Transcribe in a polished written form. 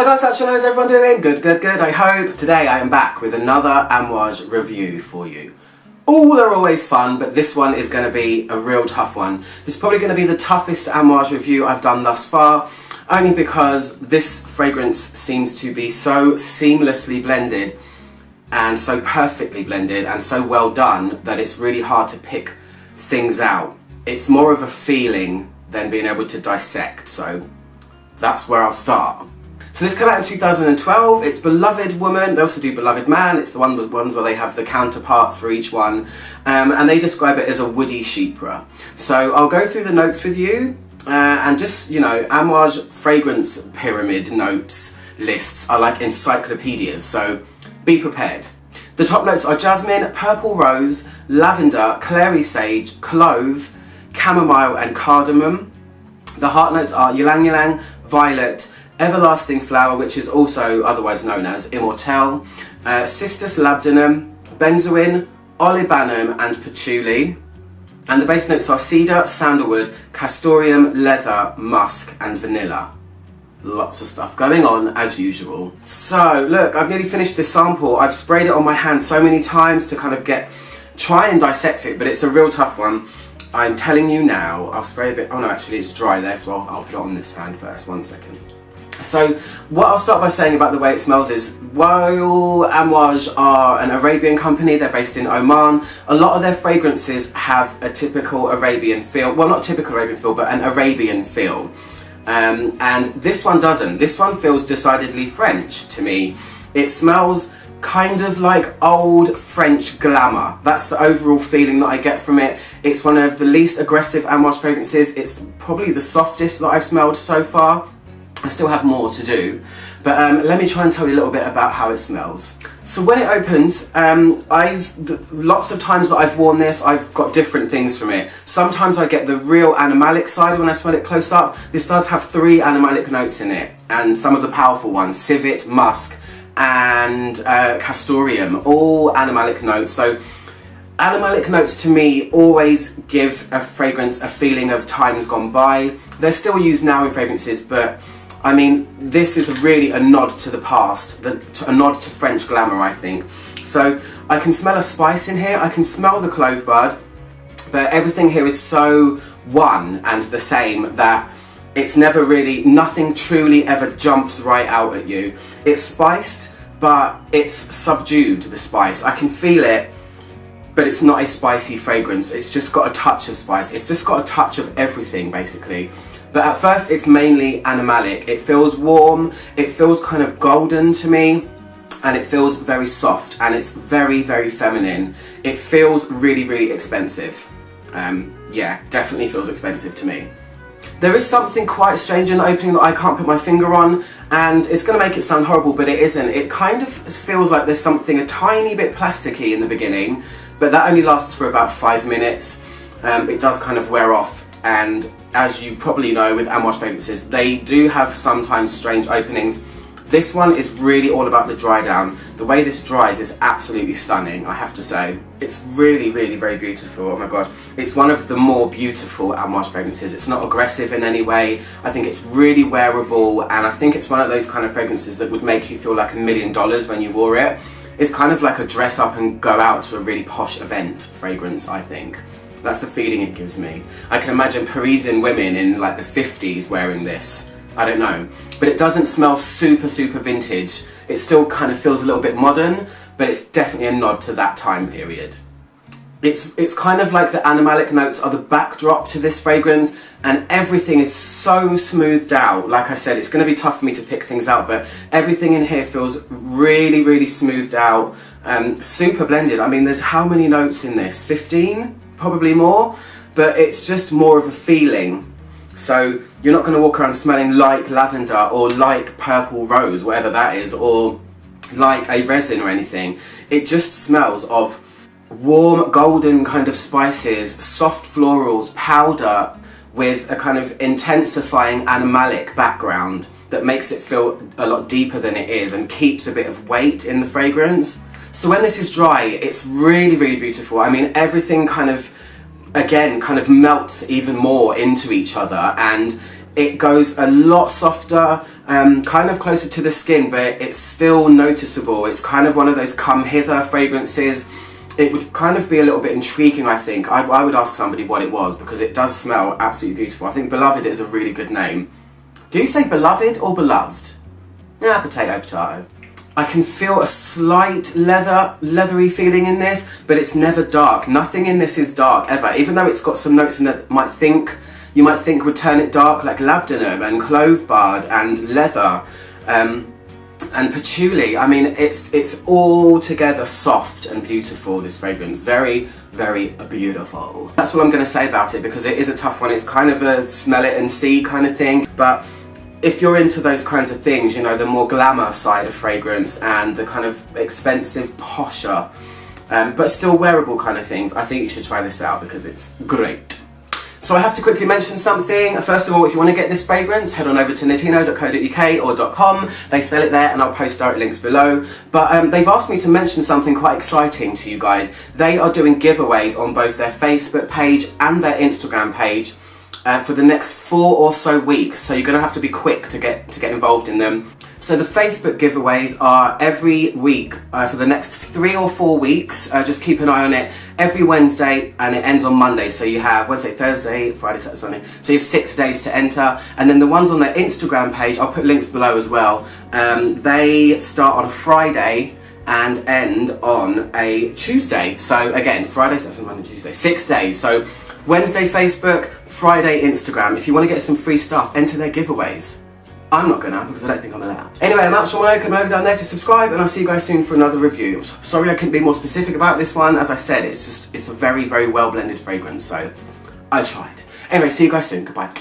guys, how's everyone doing? Good, good, good, I hope. Today I am back with another Amouage review for you. Oh, they're always fun, but this one is going to be a real tough one. This is probably going to be the toughest Amouage review I've done thus far, only because this fragrance seems to be so seamlessly blended and so perfectly blended and so well done that it's really hard to pick things out. It's more of a feeling than being able to dissect, so that's where I'll start. So this came out in 2012, it's Beloved Woman, they also do Beloved Man, it's the ones where they have the counterparts for each one, and they describe it as a woody chypre. So I'll go through the notes with you, and just, you know, Amouage fragrance pyramid notes lists are like encyclopedias, so be prepared. The top notes are jasmine, purple rose, lavender, clary sage, clove, chamomile and cardamom. The heart notes are ylang ylang, violet, everlasting flower, which is also otherwise known as immortelle, cistus labdanum, benzoin, olibanum and patchouli. And the base notes are cedar, sandalwood, castoreum, leather, musk and vanilla. Lots of stuff going on as usual. So look, I've nearly finished this sample. I've sprayed it on my hand so many times to kind of try and dissect it, but it's a real tough one. I'm telling you now, I'll spray a bit, oh no, actually it's dry there, so I'll put it on this hand first, 1 second. So what I'll start by saying about the way it smells is, while Amouage are an Arabian company, they're based in Oman, a lot of their fragrances have a typical Arabian feel, well not typical Arabian feel, but an Arabian feel. And this one doesn't. This one feels decidedly French to me. It smells kind of like old French glamour. That's the overall feeling that I get from it. It's one of the least aggressive Amouage fragrances. It's probably the softest that I've smelled so far. I still have more to do, but let me try and tell you a little bit about how it smells. So when it opens, lots of times that I've worn this, I've got different things from it. Sometimes I get the real animalic side when I smell it close up. This does have 3 animalic notes in it, and some of the powerful ones, civet, musk, and castoreum, all animalic notes. So animalic notes to me always give a fragrance a feeling of times gone by. They're still used now in fragrances, but I mean, this is really a nod to the past, a nod to French glamour, I think. So I can smell a spice in here, I can smell the clove bud, but everything here is so one and the same that it's never really, nothing truly ever jumps right out at you. It's spiced, but it's subdued, the spice. I can feel it, but it's not a spicy fragrance. It's just got a touch of spice. It's just got a touch of everything, basically. But at first, it's mainly animalic. It feels warm, it feels kind of golden to me, and it feels very soft, and it's very, very feminine. It feels really, really expensive. Yeah, definitely feels expensive to me. There is something quite strange in the opening that I can't put my finger on, and it's going to make it sound horrible, but it isn't. It kind of feels like there's something a tiny bit plasticky in the beginning, but that only lasts for about 5 minutes. It does kind of wear off, and as you probably know with Amouage fragrances, they do have sometimes strange openings. This one is really all about the dry down. The way this dries is absolutely stunning, I have to say. It's really, really very beautiful, oh my god. It's one of the more beautiful Amouage fragrances. It's not aggressive in any way. I think it's really wearable, and I think it's one of those kind of fragrances that would make you feel like $1 million when you wore it. It's kind of like a dress up and go out to a really posh event fragrance, I think. That's the feeling it gives me. I can imagine Parisian women in like the 50s wearing this. I don't know. But it doesn't smell super, super vintage. It still kind of feels a little bit modern, but it's definitely a nod to that time period. It's kind of like the animalic notes are the backdrop to this fragrance, and everything is so smoothed out. Like I said, it's going to be tough for me to pick things out, but everything in here feels really, really smoothed out, super blended. I mean, there's how many notes in this? 15? Probably more, but it's just more of a feeling. So you're not going to walk around smelling like lavender or like purple rose, whatever that is, or like a resin or anything. It just smells of warm golden kind of spices, soft florals, powder with a kind of intensifying animalic background that makes it feel a lot deeper than it is and keeps a bit of weight in the fragrance. So when this is dry, it's really, really beautiful. I mean, everything kind of, again, kind of melts even more into each other, and It goes a lot softer, kind of closer to the skin, but it's still noticeable. It's kind of one of those come hither fragrances. It would kind of be a little bit intriguing, I think. I would ask somebody what it was, because it does smell absolutely beautiful. I think Beloved is a really good name. Do you say Beloved or Beloved? Yeah, potato, potato. I can feel a slight leathery feeling in this, but it's never dark. Nothing in this is dark, ever. Even though it's got some notes in that you might think would turn it dark, like labdanum and clove bud and leather. And patchouli. I mean, it's all together soft and beautiful, this fragrance. Very, very beautiful. That's all I'm going to say about it, because it is a tough one. It's kind of a smell it and see kind of thing. But if you're into those kinds of things, you know, the more glamour side of fragrance and the kind of expensive, posher, but still wearable kind of things, I think you should try this out, because it's great. So I have to quickly mention something. First of all, if you want to get this fragrance, head on over to notino.co.uk or .com. They sell it there, and I'll post direct links below. But they've asked me to mention something quite exciting to you guys. They are doing giveaways on both their Facebook page and their Instagram page for the next 4 or so weeks. So you're going to have to be quick to get involved in them. So the Facebook giveaways are every week for the next 3 or 4 weeks. Just keep an eye on it. Every Wednesday, and it ends on Monday. So you have Wednesday, Thursday, Friday, Saturday, Sunday. So you have 6 days to enter. And then the ones on their Instagram page, I'll put links below as well. They start on a Friday and end on a Tuesday. So again, Friday, Saturday, Monday, Tuesday, 6 days. So Wednesday Facebook, Friday Instagram. If you want to get some free stuff, enter their giveaways. I'm not gonna, because I don't think I'm allowed. Anyway, I'm out, come over down there to subscribe, and I'll see you guys soon for another review. Sorry I couldn't be more specific about this one. As I said, it's a very, very well blended fragrance, so I tried. Anyway, see you guys soon. Goodbye.